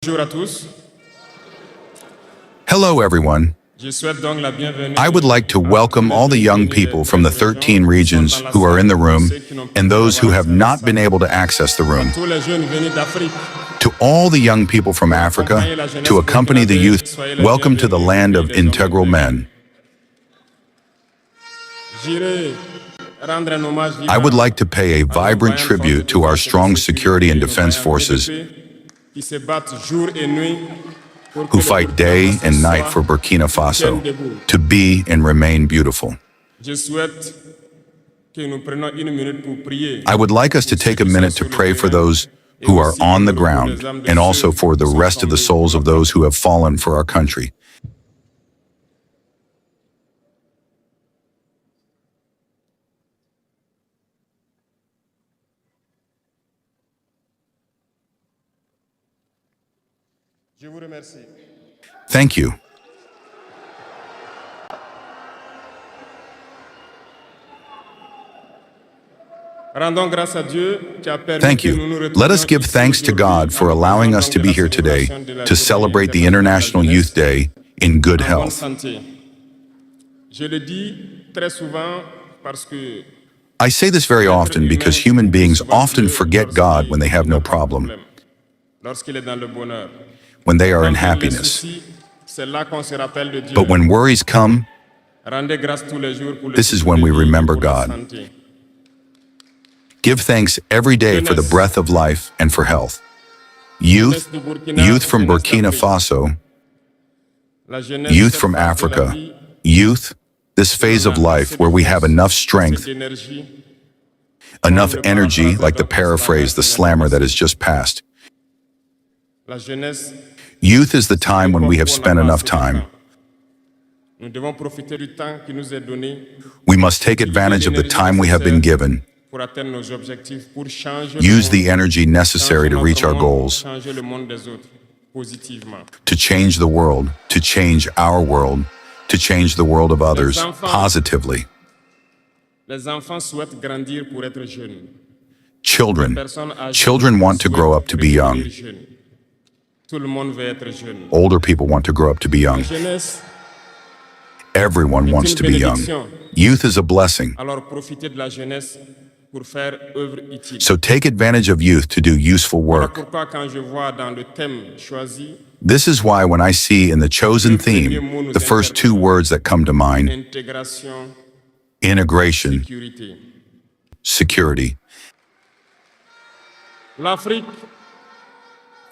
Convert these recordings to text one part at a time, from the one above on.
Bonjour à tous. Hello, everyone. Je souhaite donc la bienvenue I would like to welcome all the young people from the 13 regions who are in the room and those who have not been able to access the room. tous les jeunes venus d'Afrique. To all the young people from Africa, to accompany the youth, welcome to the land of integral men. J'irai rendre un hommage I would vivant like to pay a vibrant tribute to our strong security and defense forces qui se battent jour et nuit pour que who le fight day Burkina and night Faso for Burkina Faso tienne debout. to be and remain beautiful. Je souhaite que nous prenions une minute pour prier. I would like us to take a minute to pray for those who are on the ground and also for the rest of the souls of those who have fallen for our country. Je vous remercie. Thank you. Rendons grâce à Dieu qui a permis Thank que nous nous you. retrouvions Let us give ici thanks to God for aujourd'hui allowing us en to be here today to celebrate the International Youth Day in good en bonne health. santé. Je le dis très souvent parce que I say this very often because human beings often forget God when they have no problem, lorsqu'il est dans le bonheur. when they are in Quand il y a les happiness. soucis, c'est là qu'on se rappelle de Dieu. But when worries come, Rendez grâce tous les jours pour le this is souffle when de we vie, remember pour la God. santé. give thanks every day for the breath of life and for health. Youth, youth from Burkina Faso, La jeunesse, youth cette from phase de la Africa, vie, youth, this phase of life where we have enough strength, assez d'énergie, enough energy, like the paraphrase, the slammer that has just passed. la jeunesse, Youth is the time when we have spent enough time. nous devons profiter du temps qui nous est donné We must take advantage of the time we have been given, pour atteindre nos objectifs, pour changer use le the monde, energy necessary to changer reach our notre monde, goals, changer le monde des autres positivement. to change the world, to change our world, to change the world of others positively. Les enfants souhaitent grandir pour être jeunes. Children, Personnes âgées children want to grow up to be young. devenir jeunes. Tout le monde veut être jeune. Older people want to grow up to be La young. jeunesse, Everyone wants to be young. Youth is a blessing, alors profitez de la jeunesse pour faire œuvre utile. so take advantage of youth to do useful Voilà work. pourquoi quand je vois dans le thème choisi, This is why when I see in the chosen theme, the first two words that come to mind, intégration, integration, sécurité. security. L'Afrique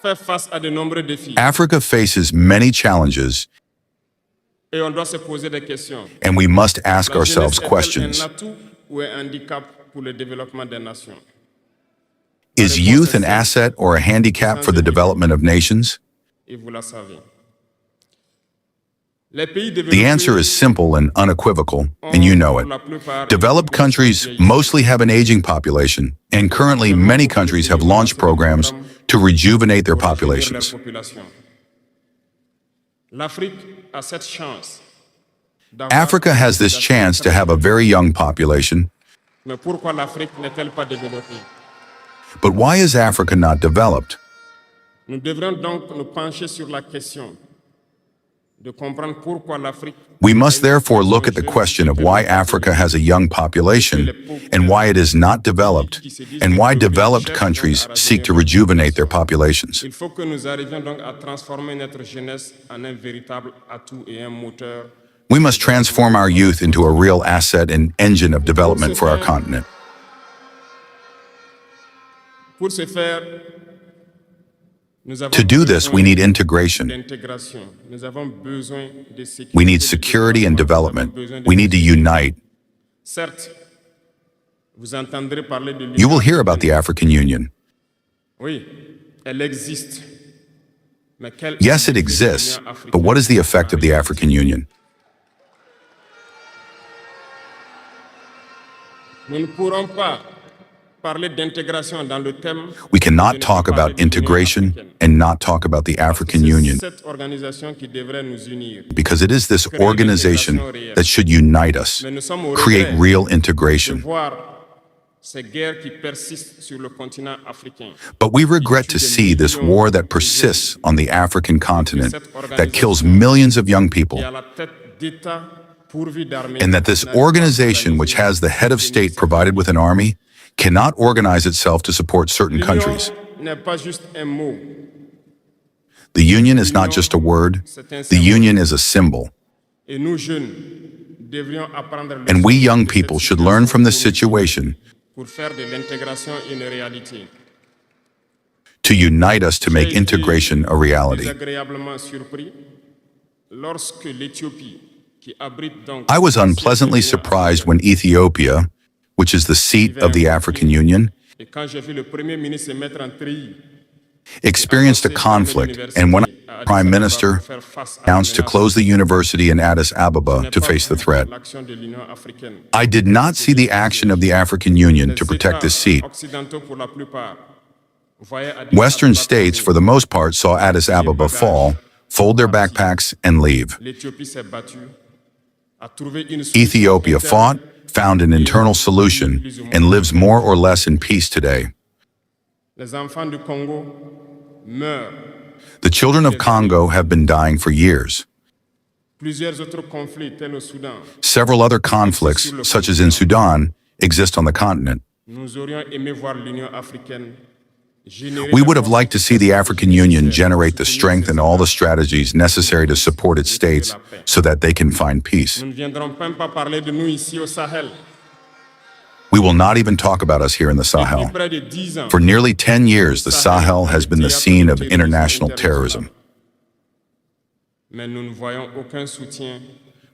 fait face à de nombreux défis Africa faces many challenges, et on doit se poser des questions. and we must ask La jeunesse ourselves est-elle questions. un atout ou un handicap pour le développement des nations? Is youth an asset or a handicap for the development of nations? Et vous la savez. Les pays The développés answer is simple and unequivocal, and you know pour it. la plupart Developed countries mostly have an aging population, and currently many countries have launched programs to rejuvenate their pour rajeunir populations. leur population. L'Afrique a cette chance d'avoir Africa has this une chance to population have a very young population, Mais pourquoi l'Afrique n'est-elle pas développée? but why is Africa not developed? Nous devrions donc nous pencher sur la question de comprendre pourquoi l'Afrique We must therefore look at the question of why Africa has a young population and why it is not developed, and why developed countries seek to rejuvenate their populations. Il faut que nous arrivions donc à transformer notre jeunesse en un véritable atout et un moteur. We must transform our youth into a real asset and engine of development for our continent. Pour ce faire, nous avons To do this, we besoin need integration. d'intégration. Nous avons besoin de sécurité. We need security and development. We need to unite. Certes, vous entendrez parler de You will l'Union hear about the African Union. Oui, elle existe. Mais quel Yes, est it l'Union exists, africaine? but what is the effect of the African Union? Nous ne pourrons pas parler d'intégration dans le thème. We cannot de ne talk pas parler about de l'Union integration africaine. and not talk about the African C'est Union, cette organisation qui devrait nous unir. because it is this organization that should unite us, Mais nous sommes au create regret real de integration. voir ces guerres qui persistent sur le continent africain. But we regret to see this war that persists on the African continent, that kills millions of young people, Et à la tête d'États pourvus d'armées. and that this organization, which has the head of state provided with an army, cannot organize itself to support certain countries. N'est pas juste un mot. The union is not just a word, the union is a symbol. Et nous jeunes devrions apprendre le And we young people should learn from this situation pour faire de l'intégration une réalité. to unite us to make integration a reality. Désagréablement surpris lorsque l'Éthiopie, qui abrite donc I was unpleasantly surprised when Ethiopia, which is the seat of the African Union, et quand j'ai vu le Premier ministre se mettre en treillis, experienced a conflict, and when the Prime Minister announced to close the university in Addis Ababa to face the threat, l'action de l'Union africaine. I did not see the action of the African Union to protect this seat. Occidentaux pour la plupart voyaient Addis Western Ababa states, for the most part, saw Addis Ababa fall, fold their backpacks, and leave. L'Éthiopie s'est battue, a trouvé une solution Ethiopia interne. fought, found an internal solution, and lives more or less in peace today. Les enfants du Congo meurent. The children of Congo have been dying for years. Plusieurs autres conflits, tels au Soudan. Several other conflicts, such as in Sudan, exist on the continent. Nous aurions aimé voir l'Union africaine générer We would have liked to see the African Union generate the strength and all the strategies necessary to support its states so that they can find peace. Nous ne viendrons même pas parler de nous ici au Sahel. We will not even talk about us here in the Depuis Sahel. près de 10 ans, For nearly 10 years, the Sahel has been the scene of international terrorism. mais nous ne voyons aucun soutien.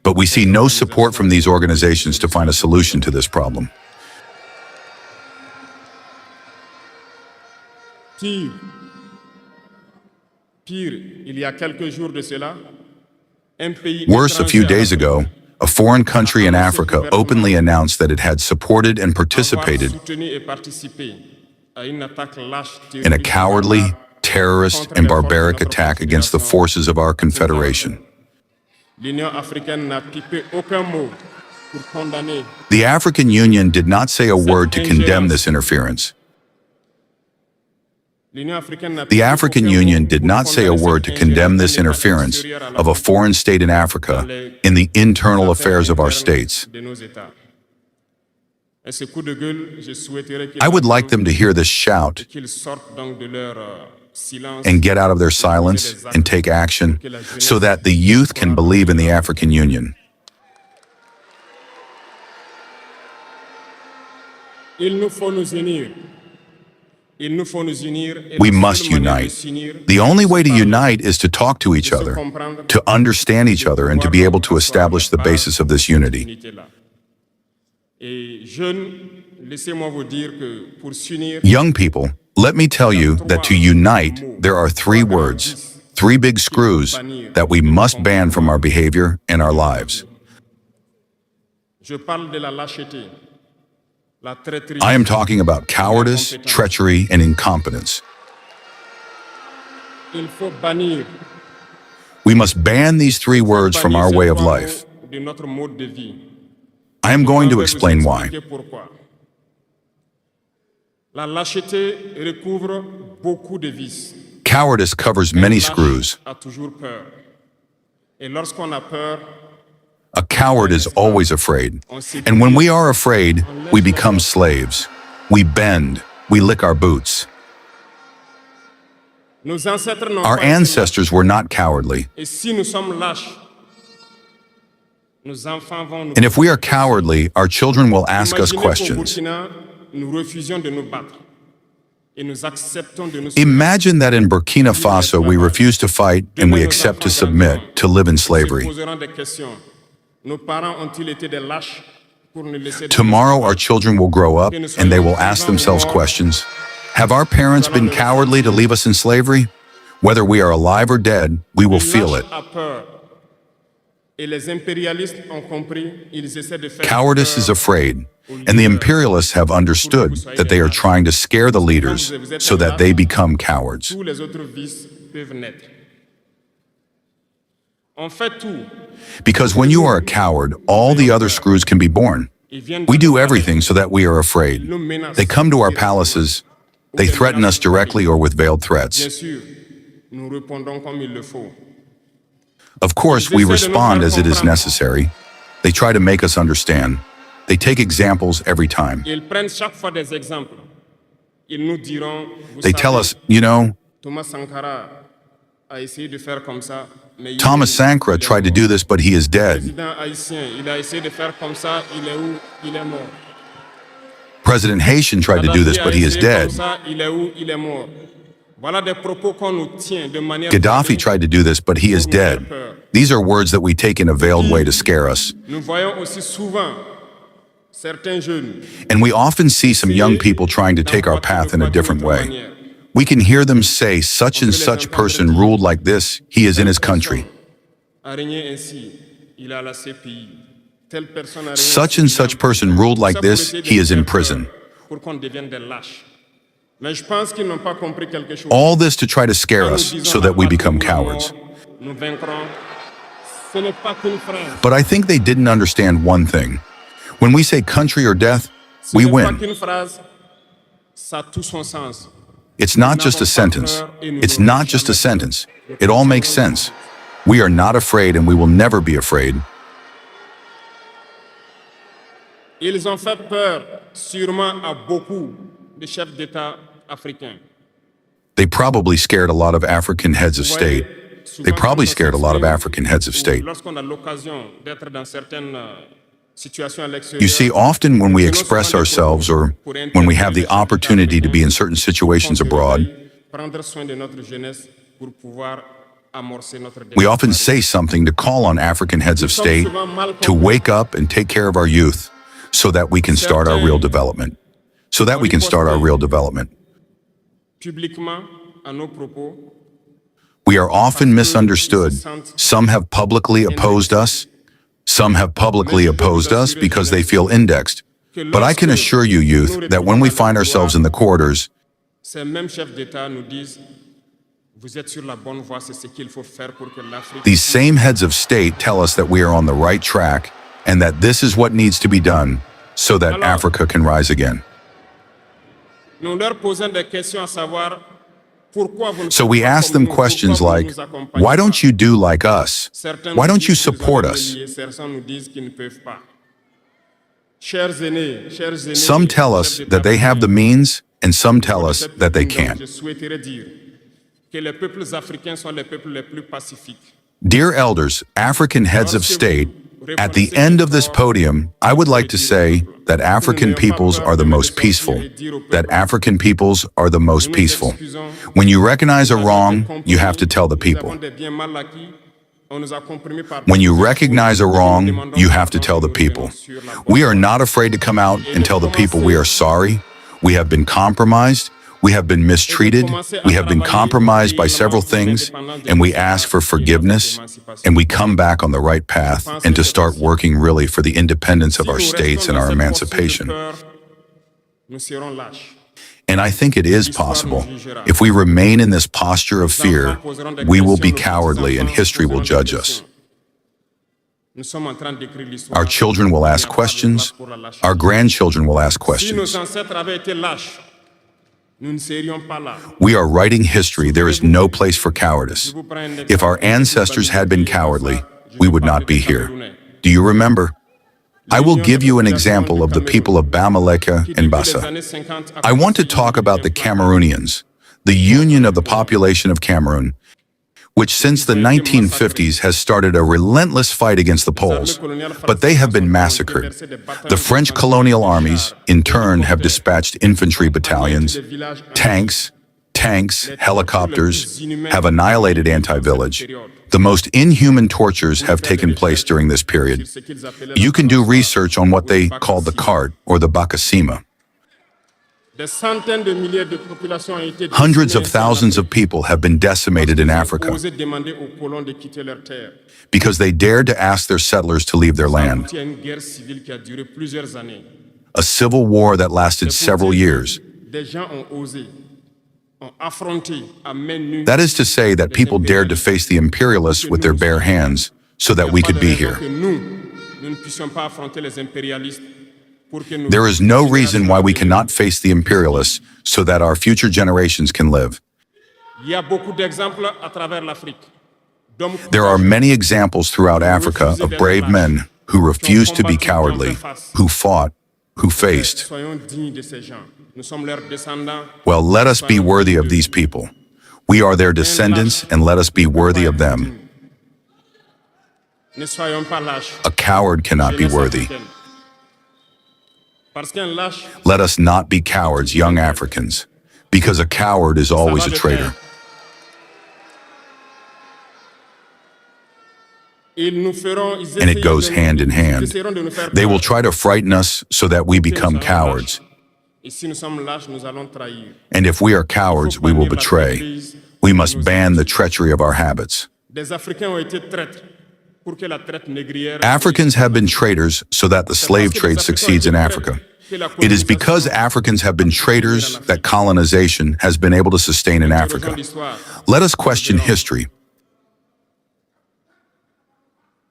But we see no support from these organizations to find a solution to this problem. Pire, il y a quelques jours de cela, un pays Worse, a few étranger days ago, a foreign country in Africa openly announced that it had supported and avoir participated soutenu et participé à une attaque lâche in a terroriste cowardly, terrorist, and barbaric attack against the forces of our confederation. L'Union africaine n'a pipé aucun mot pour condamner. The African Union did not say a word to condemn this interference. L'Union africaine n'a The pipé African aucun Union mot did pour not say a condamner word to cette condemn this ingérence interference extérieure à of a foreign state in Africa in the internal affairs of our states. de nos États. Et ce coup de gueule, je souhaiterais qu'ils I would like them to hear this shout qu'ils sortent donc de leur silence and get out of their silence and take action so that the youth can believe in the African Union. Il nous faut nous unir. Il nous faut nous unir. Et We la must seule manière de unite. s'unir, The only way to unite is to talk to each other, to understand each other, and to be able to establish the basis of this unity. unité-là. Et jeunes, laissez-moi vous dire que pour s'unir, Young people, let me tell you that to unite, there are three words, three big screws that we must ban from our behavior and our lives. je parle de la lâcheté, la traîtrise, I am talking about cowardice, treachery, and incompetence. il faut bannir. We must ban these three words from our way of life. De notre mode de vie. I am going to Je vais vous explain why. expliquer pourquoi. La lâcheté recouvre beaucoup de vices. Cowardice covers many Lâche screws. a toujours peur. Et lorsqu'on a peur, A coward is always afraid. And when we are afraid, we become slaves. We bend. We lick our boots. nos ancêtres n'ont Our pas été ancestors were not cowardly. lâches. Et si nous sommes lâches, nos enfants vont nous... And if we are cowardly, our children will ask us Imaginez qu'au questions. Burkina, nous refusions de nous battre. Et nous acceptons de nous Imagine that in Burkina Faso, we refuse to fight and we accept to submit, to live in se slavery. poseront des questions. Nos parents ont-ils été des lâches pour nous laisser... Tomorrow, our children will grow up and they will ask themselves questions. Have our parents been cowardly to leave us in slavery? Whether we are alive or dead, we will feel it. a peur. Et les impérialistes ont compris, ils essaient de faire Cowardice is peur. afraid, and the imperialists have understood that they are trying to scare the leaders so that they become cowards. Tous les autres vices peuvent naître. On fait tout. Because when you are a coward, all the other screws can be born. We do everything so that we are afraid. They come to our palaces. They threaten us directly or with veiled threats. Bien sûr, nous répondons comme il le faut. Of course, we respond as it is necessary. They try to make us understand. They take examples every time. Ils prennent chaque fois des exemples. Ils nous diront, vous They tell savez, us, you know, Thomas Sankara a essayé de faire comme ça, mais il Thomas est- Sankara il est tried to mort. do this, but he is Le dead. président haïtien, il a essayé de faire comme ça, il est où? Il est mort. President Haitian tried to do this, but he is Gaddafi a essayé dead. comme ça, il est où? Il est mort. Voilà des propos qu'on nous tient de manière Gaddafi tried to do this, but he is dead. These are words that we take in a veiled way to scare us. Nous voyons aussi souvent certains jeunes And we often see some young people trying to take our path in a different way. We can hear them say, such and such person ruled like this, he is in his country. a régné ainsi, il est à la CPI. Telle personne a régné Such ainsi, and il est such en person ruled like Ça, pour this, essayer de he nous is in faire prison. peur, pour qu'on devienne des lâches. Mais je pense qu'ils n'ont pas compris quelque chose. All this to try to scare Quand nous us disons so la that we patrie become ou la cowards. mort, nous vaincrons. Ce n'est pas qu'une phrase. But I think they didn't understand one thing. When we say country or death, Ce we n'est pas win. qu'une phrase, ça a tout son sens. It's not just a sentence. It's not just a sentence. It all makes sense. We are not afraid and we will never be afraid. Ils ont fait peur sûrement à beaucoup de chefs d'État africains. They probably scared a lot of African heads of Vous voyez, state. souvent, They probably quand on scared a lot of s'exprime, African heads of ou state. Lorsqu'on a l'occasion d'être dans certaines situations à l'extérieur, You see, often when we nous express prenons des ourselves or pour when we have the interpeller les chefs opportunity to be in africains, certain situations qu'on abroad, devrait prendre soin de notre jeunesse pour pouvoir amorcer notre we often développement. say something to call on African heads of state to wake up and take care of our youth so that we can start our real development. So that we can start our real development. Publiquement, à nos propos, We are often misunderstood. Some have publicly opposed us. Some have publicly opposed us because they feel indexed. But I can assure you, youth, that when we find ourselves in the corridors, ces mêmes chefs d'État nous disent vous êtes sur la bonne voie, c'est ce qu'il faut faire pour que l'Afrique. these same heads of state tell us that we are on the right track and that this is what needs to be done so that Africa can rise again. Nous leur posons des questions à savoir pourquoi vous ne So faites we pas ask comme them nous, questions pourquoi vous like, nous accompagnez why pas? don't you do like us? Certains Why nous don't you disent qu'ils ont support des us? milliers, certains nous disent qu'ils ne peuvent pas. Chers aînés, Some tell us that they have the means and some tell us that they can't. Je souhaiterais dire que les peuples africains sont les peuples les plus pacifiques. Dear elders, African heads of state, at the end of this podium, I would like to say that African peoples are the most peaceful. That African peoples are the most peaceful. When you recognize a wrong, you have to tell the people. When you recognize a wrong, you have to tell the people. We are not afraid to come out and tell the people we are sorry, we have been compromised, we have been mistreated, we have been compromised by several things, and we ask for forgiveness, and we come back on the right path, and to start working really for the independence of our states and our emancipation. Nous serons lâches. And I think it is possible. If we remain in this posture of fear, we will be cowardly and history will judge us. Nous sommes en train d'écrire l'histoire. Our children will ask questions. Our grandchildren will ask Si nos questions. ancêtres avaient été lâches, nous ne serions pas là. We are writing history. There is no place for cowardice. If our ancestors had been cowardly, we would not be here. Do you remember? I will give you an example of the people of Bamileke and Bassa. I want to talk about the Cameroonians, the union of the population of Cameroon, which since the 1950s has started a relentless fight against the Poles, but they have been massacred. The French colonial armies, in turn, have dispatched infantry battalions, tanks, helicopters, have annihilated anti-village. The most inhuman tortures have taken place during this period. You can do research on what they called the cart or the Bakasima. Des centaines de milliers de populations ont été Hundreds of décimées thousands of people have been decimated in Africa osé demander aux colons de quitter leur terre. because they dared to ask their settlers to leave their land. Il y a une guerre civile qui a duré plusieurs années. A civil war that lasted several years. Des gens ont osé, ont affronté à main nue. That is to say that people dared to face the imperialists with their bare hands so that we could be here. Que nous ne puissions pas affronter les impérialistes There is no reason why we cannot face the imperialists so that our future generations can live. Il y a beaucoup d'exemples à travers l'Afrique. There are many examples throughout Africa of brave men who refused to be cowardly, who fought, who faced. Soyons dignes de ces gens. Nous sommes leurs descendants. Well, let us be worthy of these people. We are their descendants, and let us be worthy of them. Ne soyons pas lâches. A coward cannot be worthy. Parce qu'un lâche, Let us not be cowards, young Africans, because a coward is always a traitor. And it goes hand in hand. They will try to frighten us so that we become cowards. And if we are cowards, we will betray. We must ban the treachery of our habits. Africans have been traitors so that the slave trade succeeds in Africa. It is because Africans have been traitors that colonization has been able to sustain in Africa. Let us question history.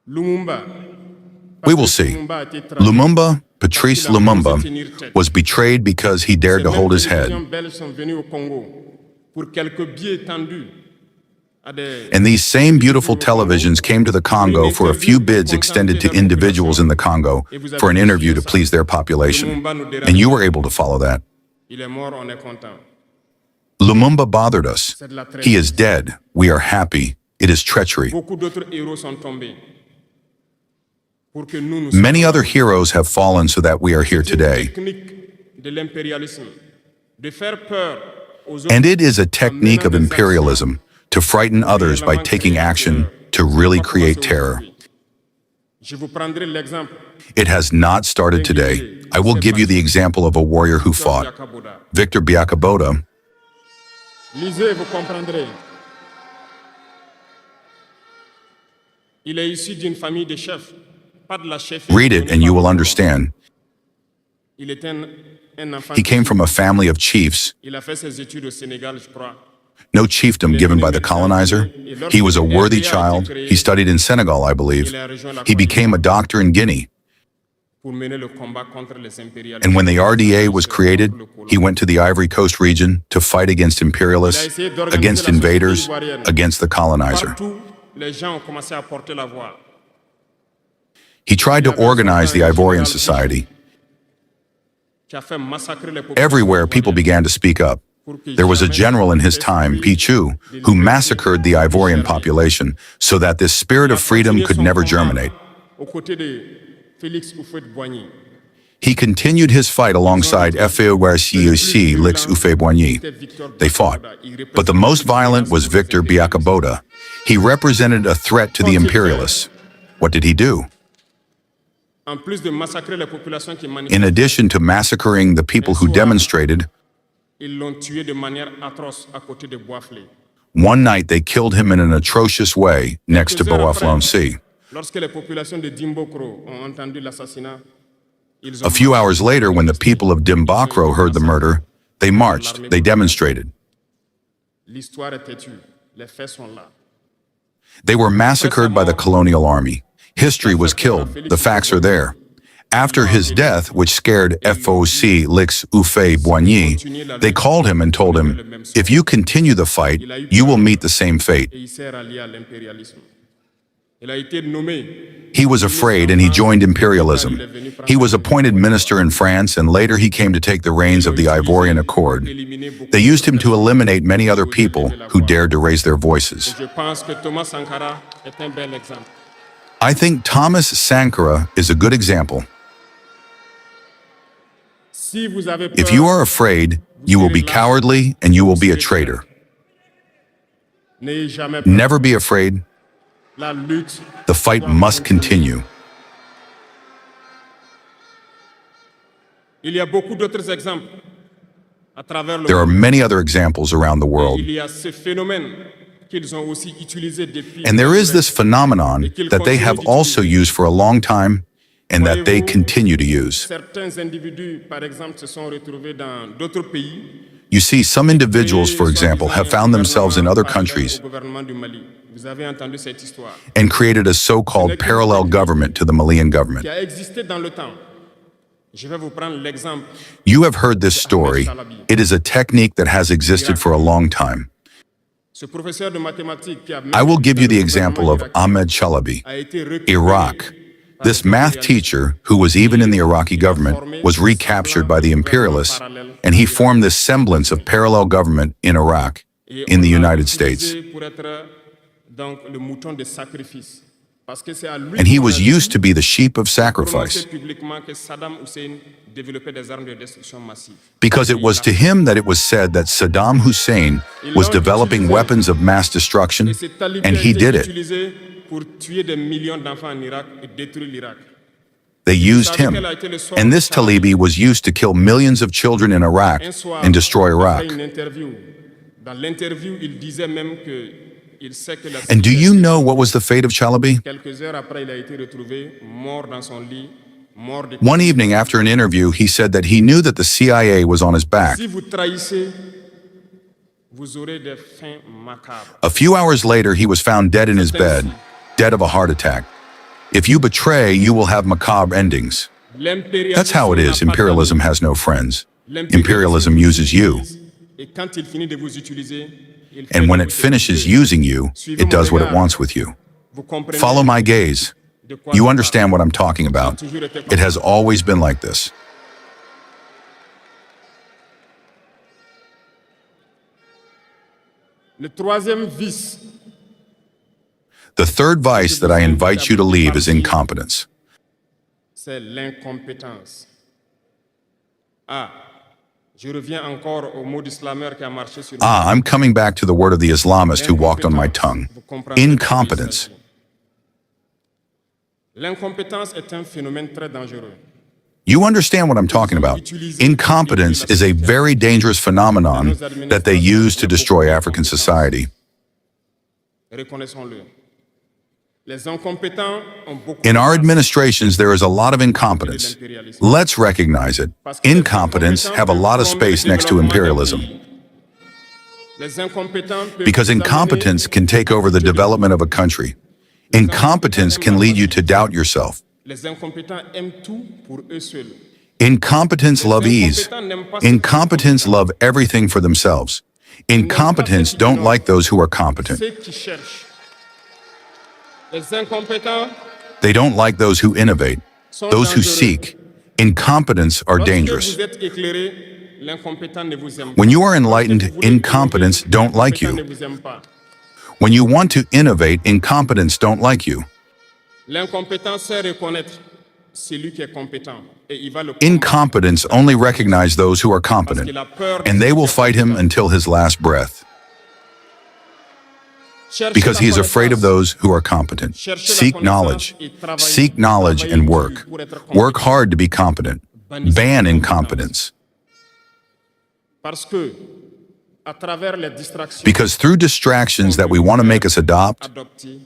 We will see. Lumumba, Patrice Lumumba, was betrayed because he dared to hold his head. And these same beautiful televisions came to the Congo for a few bids extended to individuals in the Congo for an interview to please their population. And you were able to follow that. Lumumba bothered us. He is dead. We are happy. It is treachery. Many other heroes have fallen so that we are here today. And it is a technique of imperialism to frighten others by taking action to really create terror. It has not started today. I will give you the example of a warrior who fought, Victor Biakaboda. Lisez, vous comprendrez. Il est issu d'une famille de chefs. Read it and you will understand. He came from a family of chiefs. No chiefdom given by the colonizer. He was a worthy child. He studied in Senegal, I believe. He became a doctor in Guinea. And when the RDA was created, he went to the Ivory Coast region to fight against imperialists, against invaders, against the colonizer. He tried to organize the Ivorian society. Everywhere, people began to speak up. There was a general in his time, Pichu, who massacred the Ivorian population so that this spirit of freedom could never germinate. He continued his fight alongside Fewrci Lix Ufeboigny. They fought. But the most violent was Victor Biakaboda. He represented a threat to the imperialists. What did he do? In addition to massacring the people who demonstrated, one night they killed him in an atrocious way next to Bois-Flancy. A few hours later, when the people of Dimbakro heard the murder, they marched, they demonstrated. They were massacred by the colonial army. History was killed. The facts are there. After his death, which scared FOC Lix Ufeboigny, they called him and told him, if you continue the fight, you will meet the same fate. He was afraid and he joined imperialism. He was appointed minister in France and later he came to take the reins of the Ivorian Accord. They used him to eliminate many other people who dared to raise their voices. I think Thomas Sankara is a good example. If you are afraid, you will be cowardly and you will be a traitor. Never be afraid. The fight must continue. There are many other examples around the world. And there is this phenomenon that they have also used for a long time and that they continue to use. You see, some individuals, for example, have found themselves in other countries and created a so-called parallel government to the Malian government. Je vais vous prendre l'exemple You have heard this d'Ahmed story. Chalabi. It is a technique that has existed for a long time. Ce professeur de mathématiques qui a I même will été give dans you le the gouvernement example of irakien Ahmed Chalabi. a été récupéré Iraq. par This les math impérialistes. teacher, who was even in the Iraqi Il a government, formé was un recaptured semblant by de the gouvernement imperialists, parallèle and he en Irak. formed this semblance of parallel government in Iraq, Et in on the l'a United utilisé States. pour être donc le mouton de sacrifice. Parce que c'est à lui And he qu'on was a used to dit be the sheep of prononcer sacrifice, publiquement que Saddam Hussein développait des armes de destruction massive. because it was to him that it was said that Saddam Hussein Ils was l'ont developing utilisé. weapons of mass destruction, Et cet alibi and a he été did it. utilisé pour tuer des millions d'enfants en Irak et détruire l'Irak. They Vous used savez him. quel a été le sort And de this Chalabi? Talibi was used to kill millions of children in Iraq Un soir, and destroy après Iraq. une interview, dans l'interview, il disait même que il sait que la And do you know what was the fate of Chalabi? quelques heures après, il a été retrouvé mort dans son lit, mort de One evening after an interview, he said that he knew that the CIA was on his back. Si vous trahissez, vous aurez des fins macabres. A few hours later, he was found dead in his bed, dead of a heart attack. If you betray, you will have macabre endings. That's how it is. Imperialism has no friends. Imperialism uses you. Et quand il finit de vous utiliser, il fait And when de it vous finishes utiliser. using you, it does what it wants with you. Vous comprenez Follow my gaze. de quoi You je understand parle. what I'm talking about. Ça a toujours été comme It ça. has always been like this. Le troisième vice, The third vice that I invite you to leave is incompetence. c'est l'incompétence. Ah, je reviens encore au mot du slameur qui a marché sur Ah, I'm coming back to the word of the Islamist who walked on my tongue. Vous comprendrez de quoi il Incompetence. s'agit. L'incompétence est un phénomène très dangereux. You understand what I'm talking about. Incompetence is a very dangerous phenomenon that they use to destroy African society. Reconnaissons-le. Les incompétents ont beaucoup In our de place administrations, there is a lot of incompetence. Let's recognize it. Incompetents have a lot of space next to imperialism, Les incompétents peuvent because vous incompetence amener can take over the development of a country. Incompetence can lead you to doubt yourself. Les incompétents aiment tout pour eux seuls. Incompetents love ease. Incompetents love everything for themselves. Incompetents don't like those who are competent. Ceux qui cherchent. Les incompétents They don't like those who innovate, sont those who dangereux. seek. Incompetents are Lorsque dangerous. vous êtes éclairé, l'incompétent ne vous aime pas. When you are enlightened, Lorsque vous voulez incompetents innover, don't like l'incompétent you. ne vous aime pas. When you want to innovate, incompetents don't like you. L'incompétent sait reconnaître celui qui est compétent et il va le combattre Incompetents only recognize those who are parce competent, qu'il a peur de and they celui will qui est fight him compétent. until his last breath, Cherchez because la he is afraid of connaissance. those who are competent. Cherchez la Seek connaissance knowledge. et travaillez. Seek knowledge Travaillez and dur work. pour être Work compétent. hard to be competent. Bannissez Ban l'incompétence. incompetence. Parce que, à travers les distractions Because through distractions that we want to make us adopt, adoptées,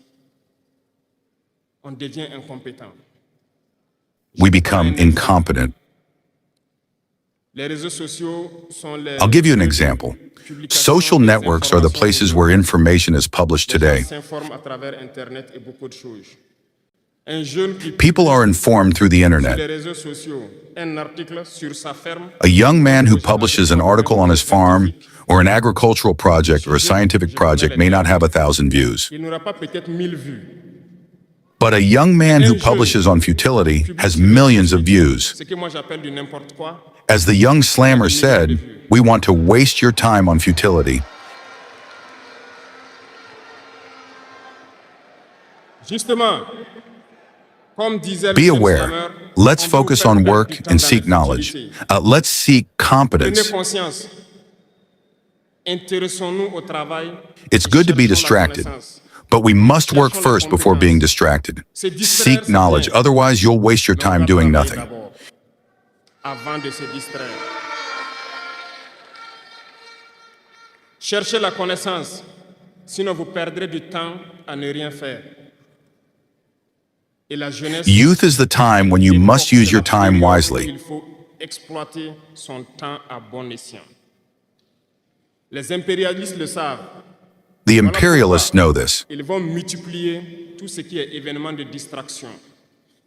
on devient incompétent. we become incompetent. Les réseaux sociaux sont les I'll give you an example. Social networks are the places where information is published today. s'informent à travers Internet et beaucoup de choses. Un jeune qui People are informed through the sur internet. les réseaux sociaux un article sur sa ferme, A young man who publishes an article on his farm or an agricultural project or a scientific project may not have 1,000 views. il n'aura pas peut-être 1000 vues. But a young man who publishes on futility has millions of views. Ce que moi j'appelle du n'importe quoi. As the young slammer said, we want to waste your time on futility. Justement, comme disait Be le aware. slameur, Let's on peut focus faire on perdre work du temps and dans seek la knowledge. futilité. Let's seek Prenez competence. conscience. Intéressons-nous au travail. It's good to be Cherchons la distracted, connaissance. but we must work first before being distracted. Seek knowledge, otherwise you'll waste your Donc, on time va doing travailler nothing. d'abord, avant de se distraire. Cherchez la connaissance, sinon vous perdrez du temps à ne rien faire. Et la jeunesse, Youth is the time when you must use your time wisely. il faut exploiter son temps à bon escient. Les impérialistes le savent. The imperialists know this. Ils vont multiplier tout ce qui est événement de distraction.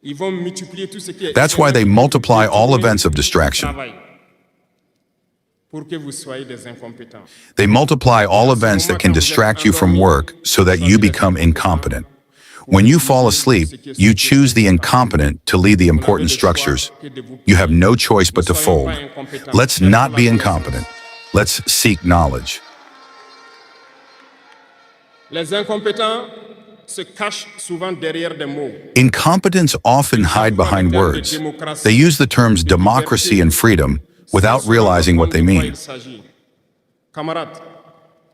Ils vont multiplier tout ce qui est That's why they multiply all events of distraction. travail pour que vous soyez des incompétents. They multiply all events that can distract you from work so that you become incompetent. When you fall asleep, you choose the incompetent to lead the important structures. You have no choice but to fold. Let's not be incompetent. Let's seek knowledge. Les incompétents se cachent souvent derrière des mots. Incompetents often hide behind words. They use the terms democracy and freedom without realizing what they mean. Camarades,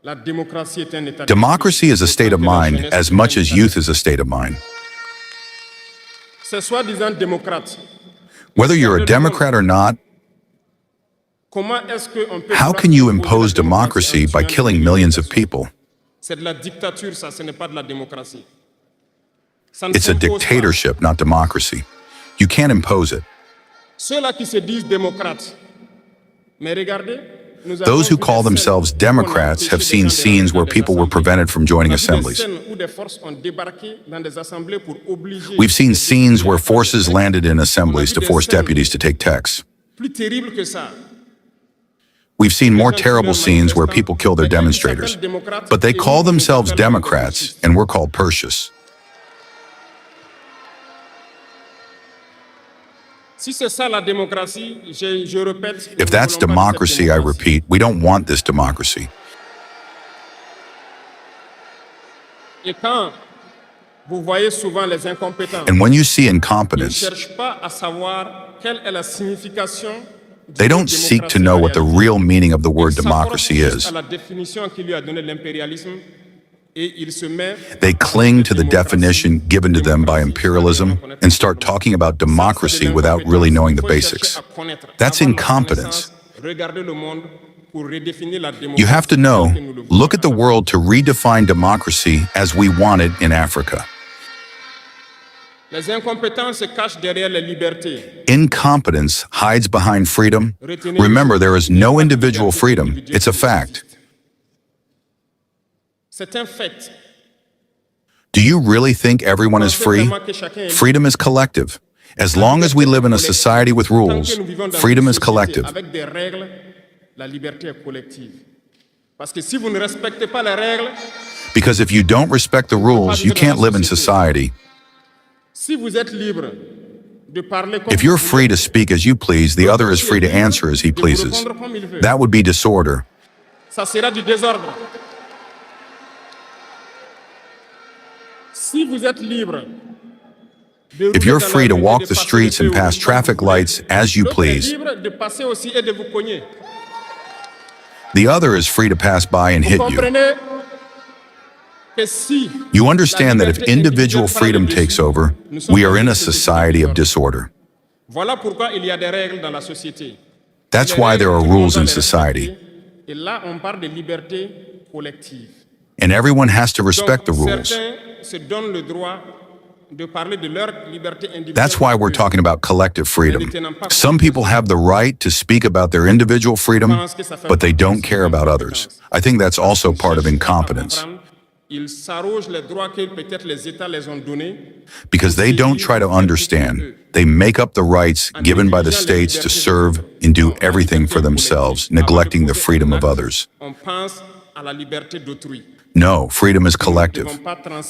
la démocratie est un état Democracy is a state of mind as much as youth is a state of mind. Ces soi-disant démocrates, Whether you're a Democrat or not, comment est-ce qu'on peut how can you impose democracy by killing millions of people? C'est de la dictature, ça, ce n'est pas de la démocratie. Ça ne It's a s'impose pas. dictatorship, not democracy. You can't impose it. Ceux-là qui se disent démocrates, mais regardez, nous avons Those who vu call des themselves scènes Democrats où on a have empêché seen des gens de scenes rentrer where dans des people were assemblées. prevented from joining On a vu des assemblies. scènes où des forces ont débarqué dans des assemblées pour obliger We've seen les scenes députés where à faire forces des textes. landed in On a assemblies vu to des force scènes deputies to take texts. plus terribles que ça. We've seen more Les gens terrible qui scenes where manifestants, people kill their mais quand ils demonstrators. s'appellent démocrates, But they et nous, call on nous themselves appelle Democrats, progressistes. and we're called Perseus. Si c'est ça la démocratie, je répète, nous If that's ne voulons pas de cette democracy, I démocratie. repeat, we don't want this democracy. Et quand vous voyez souvent les incompétents, And when you see ils ne incompetence, cherchent pas à savoir quelle est la signification du they mot don't seek to démocratie know en what the réalité. real meaning of the word Ils s'accrochent democracy juste is. à la définition qui lui a donné l'impérialisme et il se met They cling to the démocratie. definition given to them by Démocratie, imperialism and start talking about democracy without really knowing the basics. That's incompetence. Regardez le monde pour redéfinir la You have to démocratie know, que nous le voulons. look at the world to redefine democracy as we want it in Africa. Les incompétents se cachent derrière les libertés. Incompetence hides behind freedom. Remember, there is no individual freedom. It's a fact. C'est un fait. Do you really think everyone is Pensez free? vraiment que chacun est libre? Freedom is collective. As long as we live in a society with Tant rules, que nous vivons dans freedom une is société collective. avec des règles, la liberté est collective. Parce que si vous ne respectez pas les règles, Because if you don't respect the rules, you can't live in society. si vous êtes libre de parler comme If you're vous voulez, free to speak as you please, the other is free to answer as he de vous pleases. répondre comme il veut, That would be disorder. ça sera du désordre. Si vous êtes libre de If rouler you're dans la free to rue et walk de the passer streets le and feu pass rouge comme traffic vous voulez, lights as you l'autre est please, libre de passer aussi et de vous cogner. the other is free to pass by and Vous hit you. comprenez que si You understand la that if liberté individual individuelle prend freedom le takes dessus, over, nous sommes we dans are in une a société society of de disorder. Voilà pourquoi il y a des règles dans la société. That's Les why règles, there are tout le monde rules doit in les society, respecter. Et là, on parle de liberté collective. and everyone has to respect the Donc, rules. certains se donnent le droit de parler de leur liberté individuelle. That's why we're talking about collective freedom. Some people have the right to speak about their individual freedom, but they don't care about others. I think that's also part of incompetence, Ils s'arrogent les droits que peut-être les États les ont donnés. because they don't try to understand. They make up the rights given by the states to serve and do everything for themselves, neglecting the freedom of others. On pense à la liberté d'autrui. No, freedom is collective.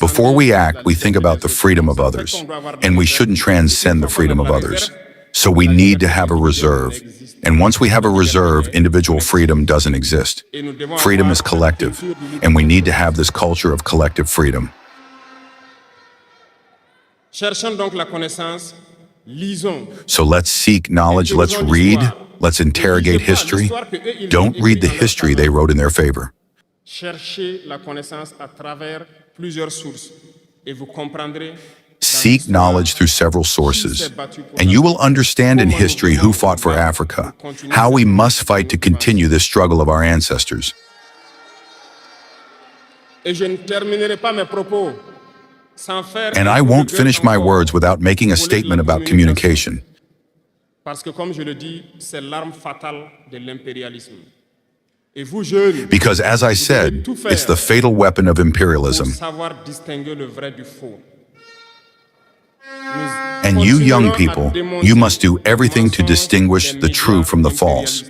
Before we act, we think about the freedom of others, and we shouldn't transcend the freedom of others. So we need to have a reserve. And once we have a reserve, individual freedom doesn't exist. Freedom is collective, and we need to have this culture of collective freedom. Cherchons donc la connaissance, lisons. So let's seek knowledge, let's read, let's interrogate history. Don't read the history they wrote in their favor. Cherchez la connaissance à travers plusieurs sources et vous comprendrez. Seek knowledge through several sources, and you will understand in history who fought for Africa, how we must fight to continue this struggle of our ancestors. Et je ne terminerai pas mes propos sans faire. And I won't finish my words without making a statement about communication. Parce que comme je le dis, c'est l'arme fatale de l'impérialisme. Et vous jeunes, Because, as I said, it's the fatal weapon of pour imperialism. savoir distinguer le vrai du faux. And you young people, you must do everything to distinguish the true from the false.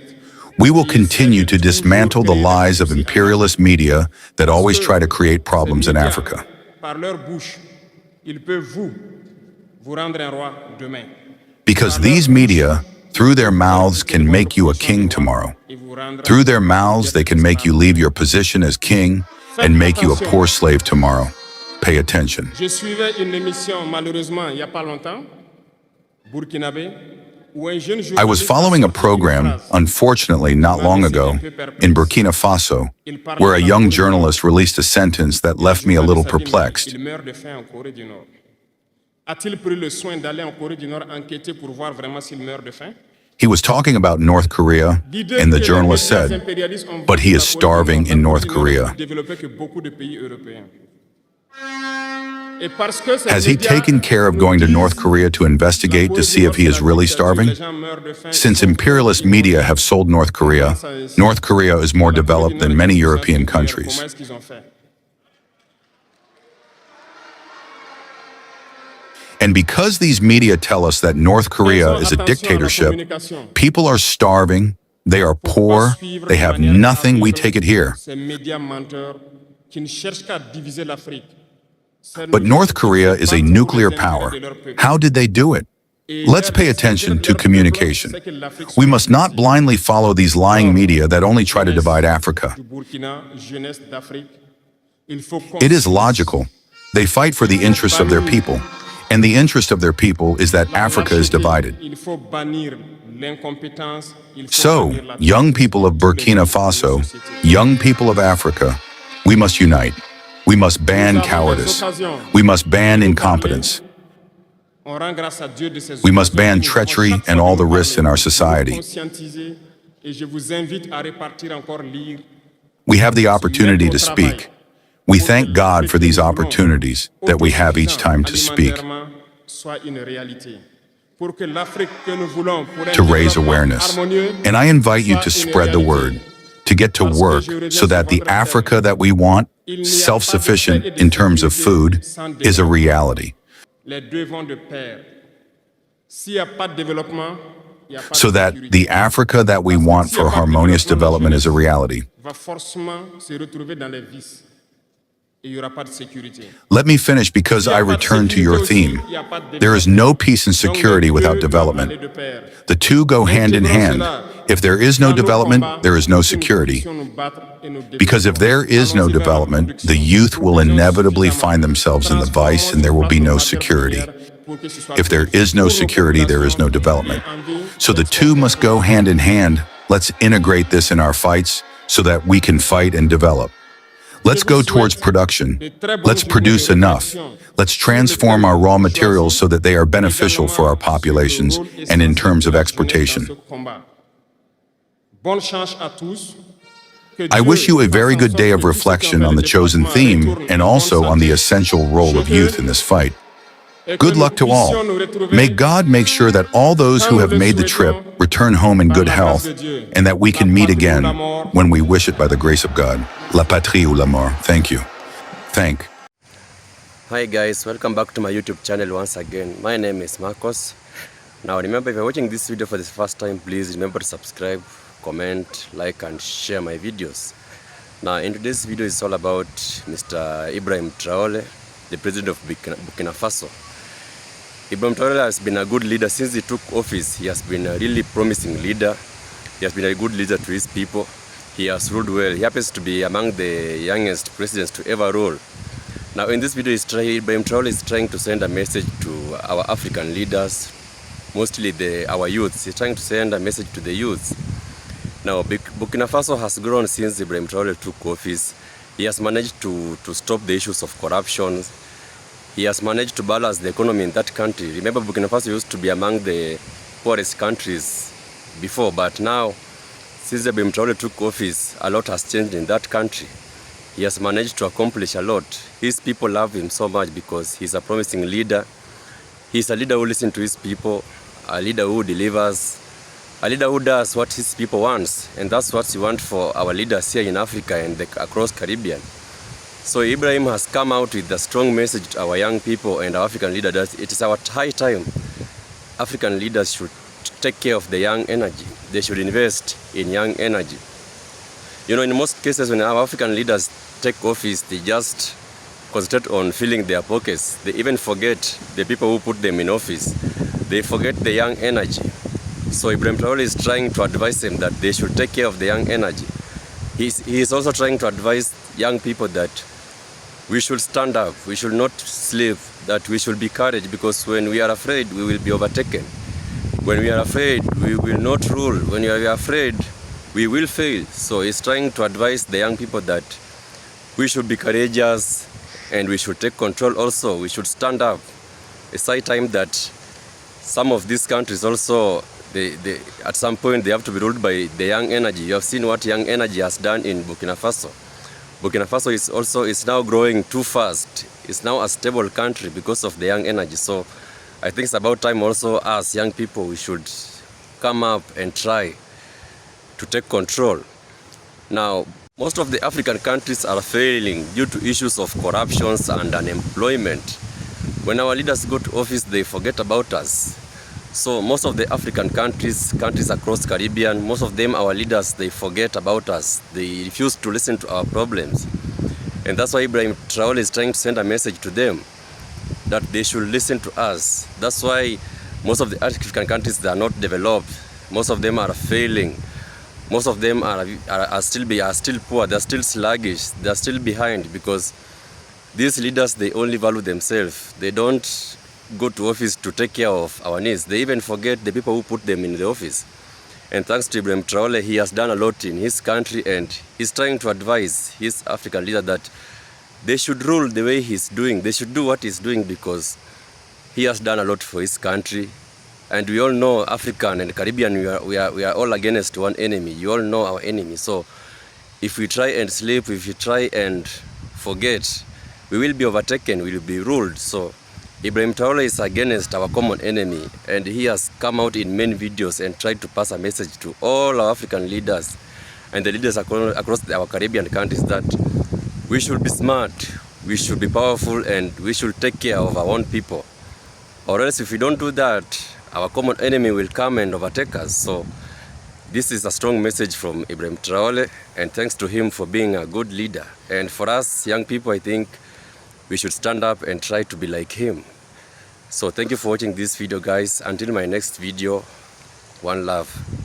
We will continue to dismantle the lies of imperialist media that always try to create problems in Africa. Because these media, through their mouths, can make you a king tomorrow. Through their mouths, they can make you leave your position as king and make you a poor slave tomorrow. Pay attention. Je suivais une émission, malheureusement, il n'y a pas longtemps, burkinabé. I was following a program, unfortunately not long ago, in Burkina Faso, where a young journalist released a sentence that left me a little perplexed. He was talking about North Korea, and the journalist said, "But he is starving in North Korea." Has he taken care of going to North Korea to investigate to see if he is really starving? Since imperialist media have sold North Korea is more developed than many European countries. And because these media tell us that North Korea is a dictatorship, people are starving, they are poor, they have nothing, we take it here. But North Korea is a nuclear power. How did they do it? Let's pay attention to communication. We must not blindly follow these lying media that only try to divide Africa. It is logical. They fight for the interests of their people. And the interest of their people is that Africa is divided. So, young people of Burkina Faso, young people of Africa, we must unite. We must ban cowardice. We must ban incompetence. We must ban treachery and all the risks in our society. We have the opportunity to speak. We thank God for these opportunities that we have each time to speak, to raise awareness. And I invite you to spread the word, to get to work so that the Africa that we want, self-sufficient in terms of food, is a reality. So that the Africa that we want for harmonious development is a reality. Let me finish because I return to your theme. There is no peace and security without development. The two go hand in hand. If there is no development, there is no security. Because if there is no development, the youth will inevitably find themselves in the vice and there will be no security. If there is no security, there is no development. So the two must go hand in hand. Let's integrate this in our fights so that we can fight and develop. Let's go towards production. Let's produce enough. Let's transform our raw materials so that they are beneficial for our populations and in terms of exportation. I wish you a very good day of reflection on the chosen theme and also on the essential role of youth in this fight. Good luck to all. May God make sure that all those who have made the trip return home in good health and that we can meet again when we wish it by the grace of God. La patrie ou la mort. Thank you. Hi guys, welcome back to my YouTube channel once again. My name is Marcos. Now remember, if you're watching this video for the first time, please remember to subscribe, comment, like and share my videos. Now in today's video is all about Mr. Ibrahim Traore, the president of Burkina Faso. Ibrahim Traore has been a good leader since he took office. He has been a really promising leader. He has been a good leader to his people. He has ruled well. He happens to be among the youngest presidents to ever rule. Now in this video, Ibrahim Traore is trying to send a message to our African leaders, mostly our youths. He's trying to send a message to the youths. Now Burkina Faso has grown since Ibrahim Traore took office. He has managed to stop the issues of corruption. He has managed to balance the economy in that country. Remember, Burkina Faso used to be among the poorest countries before, but now, since Ibrahim Traore took office, a lot has changed in that country. He has managed to accomplish a lot. His people love him so much because he's a promising leader. He's a leader who listens to his people, a leader who delivers, a leader who does what his people want. And that's what we want for our leaders here in Africa and across Caribbean. So Ibrahim has come out with a strong message to our young people and our African leaders that it is our high time African leaders should take care of the young energy. They should invest in young energy. You know, in most cases when our African leaders take office, they just concentrate on filling their pockets. They even forget the people who put them in office. They forget the young energy. So Ibrahim Traore is trying to advise them that they should take care of the young energy. He is also trying to advise young people that we should stand up, we should not sleep, that we should be courage, because when we are afraid, we will be overtaken. When we are afraid, we will not rule. When we are afraid, we will fail. So he's trying to advise the young people that we should be courageous and we should take control also. We should stand up. It's high time that some of these countries also, at some point they have to be ruled by the young energy. You have seen what young energy has done in Burkina Faso. Burkina Faso is now growing too fast. It's now a stable country because of the young energy. So I think it's about time also as young people we should come up and try to take control. Now, most of the African countries are failing due to issues of corruptions and unemployment. When our leaders go to office, they forget about us. So most of the African countries across Caribbean, most of them, our leaders, they forget about us. They refuse to listen to our problems. And that's why Ibrahim Traore is trying to send a message to them that they should listen to us. That's why most of the African countries, they are not developed. Most of them are failing. Most of them are still poor, they are still sluggish, they are still behind, because these leaders, they only value themselves. They don't go to office to take care of our needs. They even forget the people who put them in the office. And thanks to Ibrahim Traore, he has done a lot in his country, and he's trying to advise his African leader that they should rule the way he's doing. They should do what he's doing, because he has done a lot for his country. And we all know African and Caribbean, we are all against one enemy. You all know our enemy. So if we try and sleep, if we try and forget, we will be overtaken, we will be ruled. So Ibrahim Traore is against our common enemy, and he has come out in many videos and tried to pass a message to all our African leaders and the leaders across our Caribbean countries that we should be smart, we should be powerful, and we should take care of our own people. Or else if we don't do that, our common enemy will come and overtake us. So this is a strong message from Ibrahim Traore, and thanks to him for being a good leader. And for us young people, I think we should stand up and try to be like him. So thank you for watching this video, guys. Until my next video, one love.